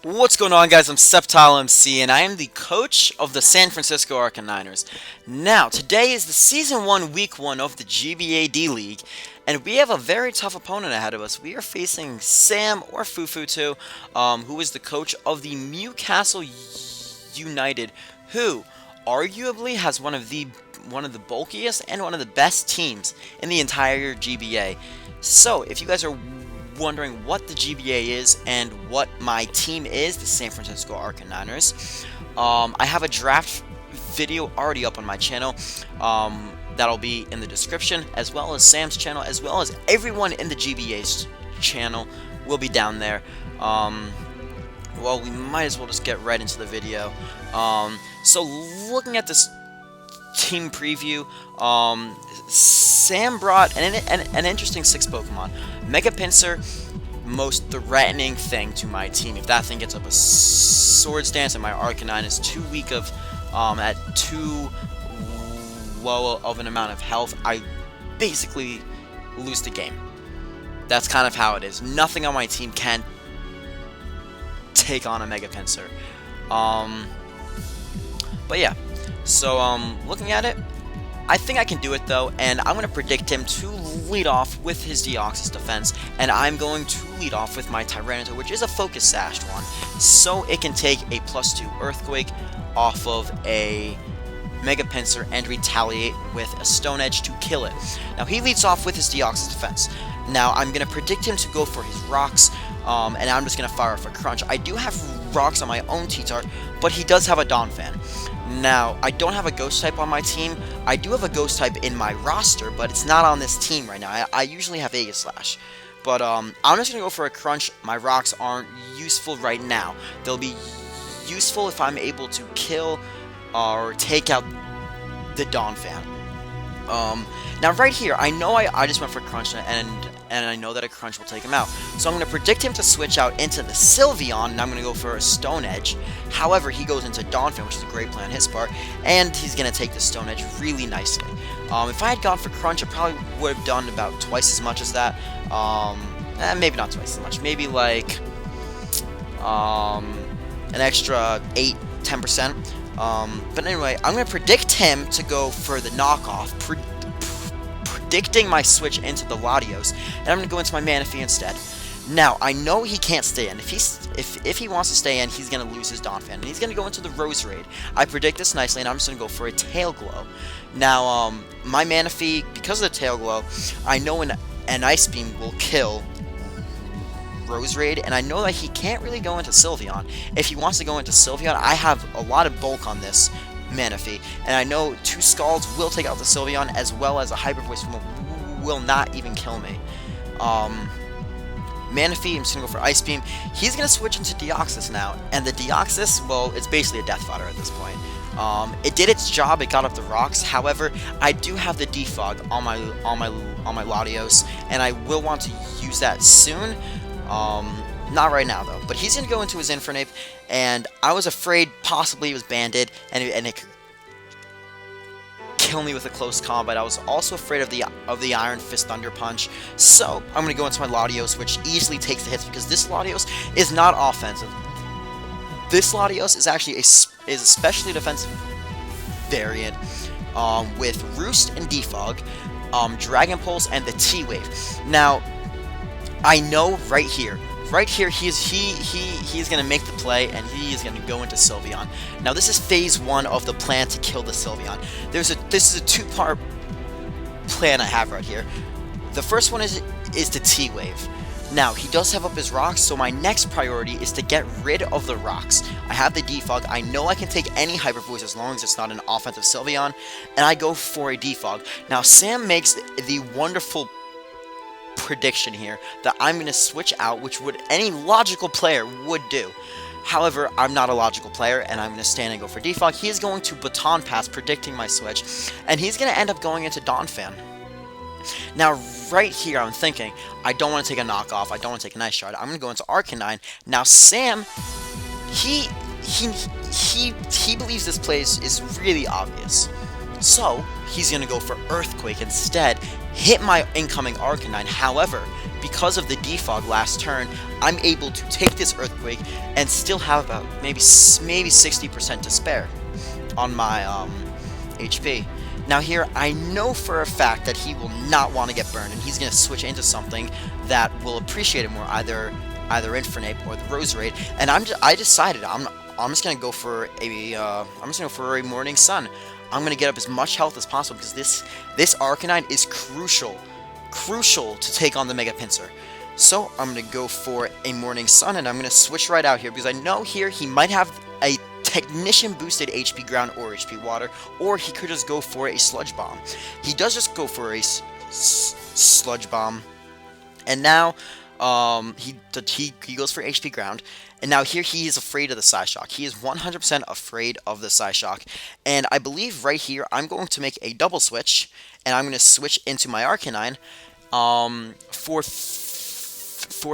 What's going on, guys? I'm Septile MC, and I am the coach of the San Francisco Arcaniners. Now, today is the Season 1, Week 1 of the GBA D-League, and we have a very tough opponent ahead of us. We are facing Sam, or Fufu2, who is the coach of the Mewcastle United, who arguably has one of the bulkiest and one of the best teams in the entire GBA. So, if you guys are wondering what the GBA is and what my team is, the San Francisco Arcaniners, I have a draft video already up on my channel. That'll be in the description, as well as Sam's channel, as well as everyone in the GBA's channel will be down there. Well, we might as well just get right into the video. So looking at this team preview, Sam brought an interesting 6 Pokemon. Mega Pinsir, most threatening thing to my team. If that thing gets up a Swords Dance and my Arcanine is too weak of, at too low of an amount of health, I basically lose the game. That's kind of how it is. Nothing on my team can take on a Mega Pinsir. But yeah, so looking at it, I think I can do it though, and I'm going to predict him to lead off with his Deoxys defense, and I'm going to lead off with my Tyranitar, which is a Focus Sashed one, so it can take a +2 Earthquake off of a Mega Pinsir and retaliate with a Stone Edge to kill it. Now he leads off with his Deoxys defense. Now I'm going to predict him to go for his Rocks, and I'm just going to fire off a Crunch. I do have Rocks on my own T-Tart, but he does have a Donphan. Now, I don't have a Ghost type on my team. I do have a Ghost type in my roster, but it's not on this team right now. I usually have Aegislash. But I'm just going to go for a Crunch. My Rocks aren't useful right now. They'll be useful if I'm able to kill or take out the Donphan. Now right here, I know I just went for Crunch, and I know that a Crunch will take him out. So I'm going to predict him to switch out into the Sylveon, and I'm going to go for a Stone Edge. However, he goes into Donphan, which is a great play on his part, and he's going to take the Stone Edge really nicely. If I had gone for Crunch, I probably would have done about twice as much as that. Maybe not twice as much. Maybe like an extra 8-10%. But anyway, I'm going to predict him to go for the knockoff, predicting my switch into the Latios, and I'm going to go into my Manaphy instead. Now, I know he can't stay in. If he wants to stay in, he's going to lose his Donphan, and he's going to go into the Roserade. I predict this nicely, and I'm just going to go for a Tail Glow. Now, my Manaphy, because of the Tail Glow, I know an Ice Beam will kill Roserade, and I know that he can't really go into Sylveon. If he wants to go into Sylveon, I have a lot of bulk on this Manaphy, and I know 2 Scalds will take out the Sylveon, as well as a Hyper Voice will not even kill me. Manaphy, I'm just going to go for Ice Beam. He's going to switch into Deoxys now, and the Deoxys, well, it's basically a Death Fodder at this point. It did its job, it got up the rocks. However, I do have the Defog on my Latios, and I will want to use that soon. Not right now though, but he's going to go into his Infernape, and I was afraid possibly it was Banded, and it could kill me with a close combat. I was also afraid of the Iron Fist Thunder Punch, so I'm going to go into my Latios, which easily takes the hits, because this Latios is not offensive. This Latios is actually is a specially defensive variant, with Roost and Defog, Dragon Pulse, and the T-Wave. Now, I know right here, he's going to make the play, and he is going to go into Sylveon. Now, this is phase 1 of the plan to kill the Sylveon. This is a 2-part plan I have right here. The first one is the T-Wave. Now, he does have up his Rocks, so my next priority is to get rid of the Rocks. I have the Defog. I know I can take any Hyper Voice as long as it's not an offensive Sylveon, and I go for a Defog. Now, Sam makes the wonderful prediction here that I'm going to switch out, which would any logical player would do. However, I'm not a logical player, and I'm going to stand and go for Defog. He is going to Baton Pass, predicting my switch, and he's going to end up going into Donphan. Now, right here, I'm thinking, I don't want to take a knockoff, I don't want to take an Ice Shard, I'm going to go into Arcanine. Now, Sam, he believes this play is really obvious. So, he's going to go for Earthquake instead, hit my incoming Arcanine. However, because of the defog last turn, I'm able to take this Earthquake and still have about maybe 60% to spare on my HP. Now here, I know for a fact that he will not want to get burned, and he's going to switch into something that will appreciate it more, either Infernape or the Rose Raid. And I decided I'm just going to go for a Morning Sun. I'm going to get up as much health as possible because this Arcanine is crucial to take on the Mega Pinsir. So I'm going to go for a Morning Sun, and I'm going to switch right out here because I know here he might have a Technician boosted HP Ground or HP Water, or he could just go for a Sludge Bomb. He does just go for a Sludge Bomb, and now he goes for HP Ground, and now here he is afraid of the Psyshock. He is 100% afraid of the Psyshock, and I believe right here I'm going to make a double switch, and I'm going to switch into my Arcanine for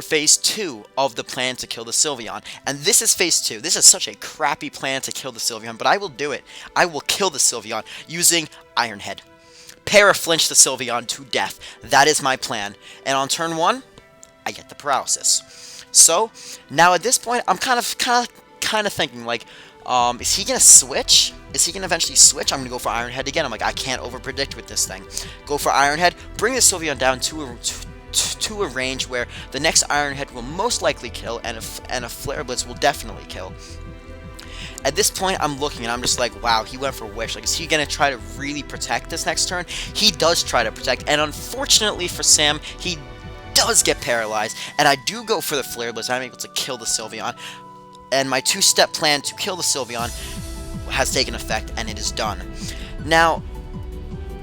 Phase 2 of the plan to kill the Sylveon. And this is Phase 2. This is such a crappy plan to kill the Sylveon, but I will do it. I will kill the Sylveon using Iron Head. Para-flinch the Sylveon to death. That is my plan. And on turn 1, I get the paralysis. So, now at this point, I'm kind of thinking, like, is he going to switch? Is he going to eventually switch? I'm going to go for Iron Head again. I'm like, I can't over-predict with this thing. Go for Iron Head, bring the Sylveon down to a range where the next Iron Head will most likely kill, and a Flare Blitz will definitely kill. At this point, I'm looking, and I'm just like, wow, he went for Wish. Like, is he going to try to really protect this next turn? He does try to protect, and unfortunately for Sam, he does get paralyzed, and I do go for the Flare Blitz. I'm able to kill the Sylveon, and my two-step plan to kill the Sylveon has taken effect, and it is done. Now,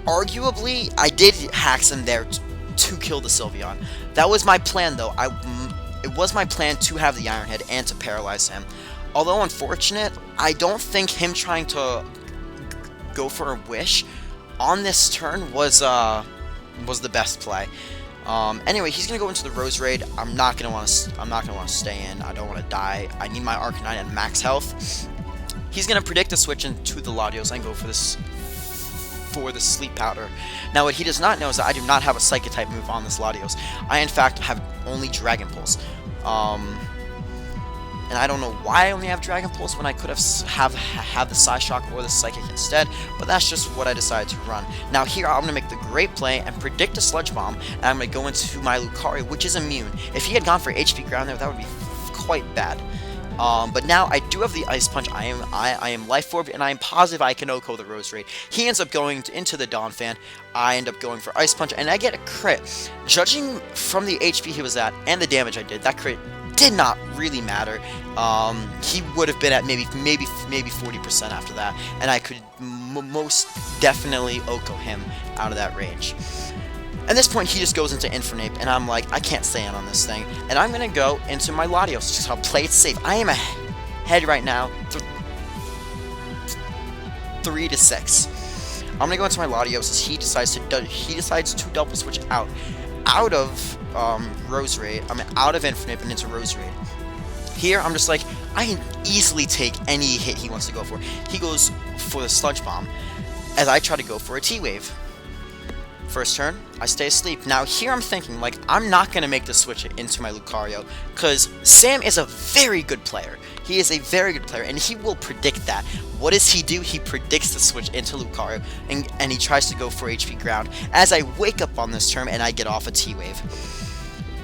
arguably, I did hacks in there to kill the Sylveon. That was my plan, though. It was my plan to have the Iron Head and to paralyze him. Although unfortunate, I don't think him trying to go for a Wish on this turn was the best play. Anyway, he's gonna go into the Rose Raid. I'm not gonna want to stay in. I don't want to die. I need my Arcanine at max health. He's gonna predict a switch into the Latios and go for the Sleep Powder. Now, what he does not know is that I do not have a Psychic type move on this Latios. I, in fact, have only Dragon Pulse. And I don't know why I only have Dragon Pulse when I could have the Psyshock or the Psychic instead, but that's just what I decided to run. Now here, I'm going to make the great play and predict a Sludge Bomb, and I'm going to go into my Lucario, which is immune. If he had gone for HP Ground there, that would be quite bad. But now I do have the Ice Punch. I am Life Orb, and I am positive I can OHKO the Rose Raid. He ends up going into the Dawn Fan. I end up going for Ice Punch, and I get a crit. Judging from the HP he was at and the damage I did, that crit did not really matter. He would have been at maybe 40% after that, and I could most definitely OHKO him out of that range. At this point, he just goes into Infernape, and I'm like, I can't stay in on this thing, and I'm going to go into my Latios, just I'll play it safe. I am ahead right now, 3-6. I'm going to go into my Latios as he decides to double switch out of Rose Raid, out of Infernape and into Rose Raid. Here, I'm just like, I can easily take any hit he wants to go for. He goes for the Sludge Bomb, as I try to go for a T-Wave. First turn, I stay asleep. Now here I'm thinking, like, I'm not going to make the switch into my Lucario, because Sam is a very good player. He is a very good player, and he will predict that. What does he do? He predicts the switch into Lucario, and he tries to go for HP Ground, as I wake up on this turn, and I get off a T-Wave.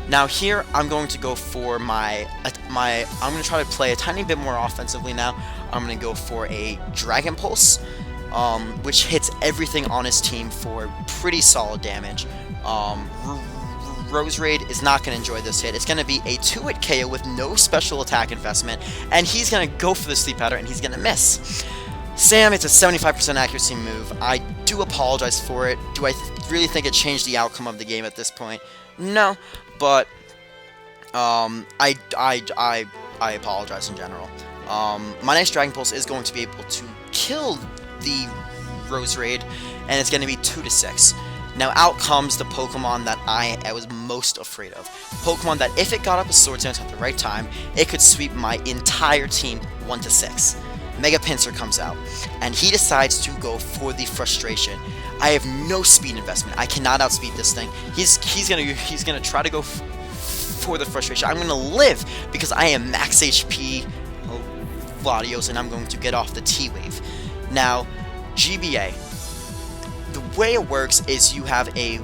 Now here, I'm going to go for I'm going to try to play a tiny bit more offensively now. I'm going to go for a Dragon Pulse, which hits everything on his team for pretty solid damage. Rose Raid is not going to enjoy this hit. It's going to be a 2-hit KO with no special attack investment, and he's going to go for the Sleep Powder, and he's going to miss. Sam, it's a 75% accuracy move. I do apologize for it. Do I really think it changed the outcome of the game at this point? No, but I apologize in general. My next Dragon Pulse is going to be able to kill the Rose Raid, and it's going to be 2-6. Now out comes the Pokemon that I was most afraid of. Pokemon that if it got up a Swords Dance at the right time, it could sweep my entire team 1-6. Mega Pinsir comes out, and he decides to go for the Frustration. I have no speed investment. I cannot outspeed this thing. He's gonna try to go for the frustration. I'm gonna live because I am max HP Latios, and I'm going to get off the T-Wave. Now, GBA. The way it works is you have a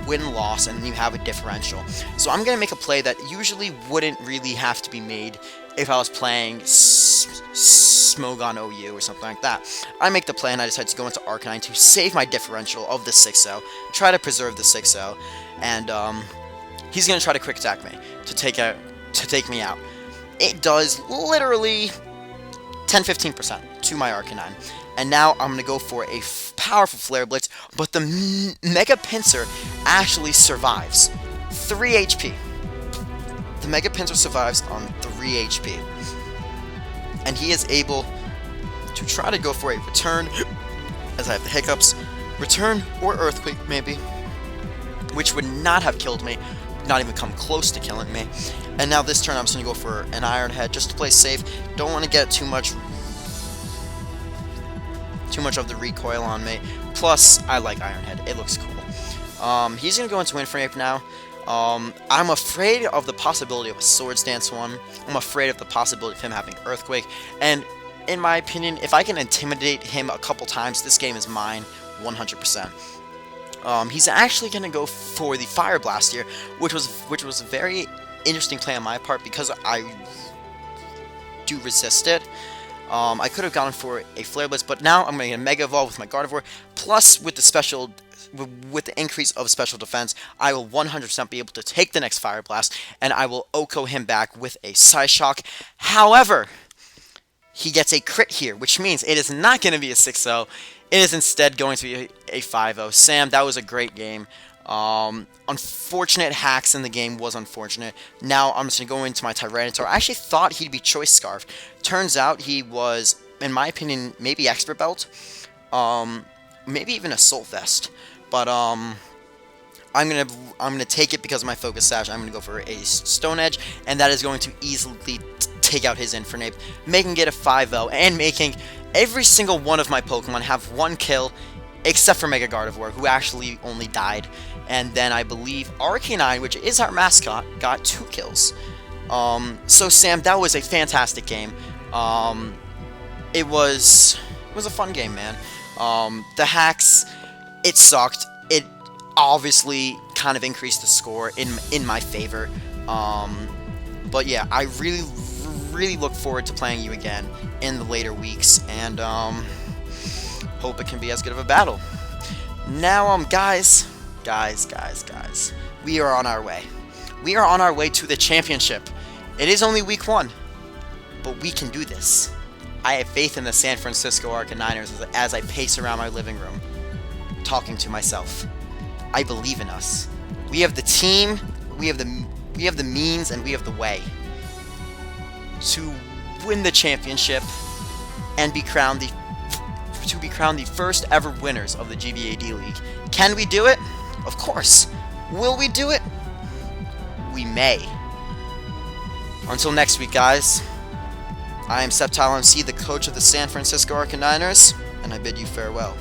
win-loss and you have a differential. So I'm going to make a play that usually wouldn't really have to be made if I was playing Smogon OU or something like that. I make the play and I decide to go into Arcanine to save my differential of the 6-0, try to preserve the 6-0, and he's going to try to quick attack me to take me out. It does literally 10-15% to my Arcanine. And now I'm going to go for a powerful Flare Blitz, but the Mega Pinsir actually survives. 3 HP. The Mega Pinsir survives on 3 HP. And he is able to try to go for a return, as I have the hiccups. Return or Earthquake, maybe. Which would not have killed me, not even come close to killing me. And now this turn I'm just going to go for an Iron Head, just to play safe. Don't want to get too much of the recoil on me. Plus, I like Iron Head. It looks cool. He's going to go into Infernape now. I'm afraid of the possibility of a Swords Dance one. I'm afraid of the possibility of him having Earthquake. And in my opinion, if I can intimidate him a couple times, this game is mine 100%. He's actually going to go for the Fire Blast here, which was a very interesting play on my part because I do resist it. I could have gone for a Flare Blitz, but now I'm going to get a Mega Evolve with my Gardevoir. Plus, with the increase of special defense, I will 100% be able to take the next Fire Blast, and I will OHKO him back with a Psyshock. However, he gets a crit here, which means it is not going to be a 6-0. It is instead going to be a 5-0. Sam, that was a great game. Unfortunate hacks in the game was unfortunate. Now I'm just going to go into my Tyranitar. I actually thought he'd be Choice Scarf. Turns out he was, in my opinion, maybe Expert Belt. Maybe even Assault Vest. But I'm gonna take it because of my Focus Sash. I'm gonna go for a Stone Edge, and that is going to easily take out his Infernape, making it a 5-0, and making every single one of my Pokemon have 1 kill, except for Mega Gardevoir, who actually only died. And then I believe Arcanine, which is our mascot, got 2 kills. So Sam, that was a fantastic game. It was a fun game, man. The hacks, it sucked. It obviously kind of increased the score in my favor. But yeah, I really look forward to playing you again in the later weeks, and hope it can be as good of a battle. Now, guys, we are on our way. We are on our way to the championship. It is only week 1, but we can do this. I have faith in the San Francisco Arcaniners as I pace around my living room, talking to myself. I believe in us. We have the team, we have the means, and we have the way to win the championship and be crowned the first ever winners of the GBA D-League. Can we do it? Of course. Will we do it? We may. Until next week, guys, I am Septile MC, the coach of the San Francisco Arcaniners, and I bid you farewell.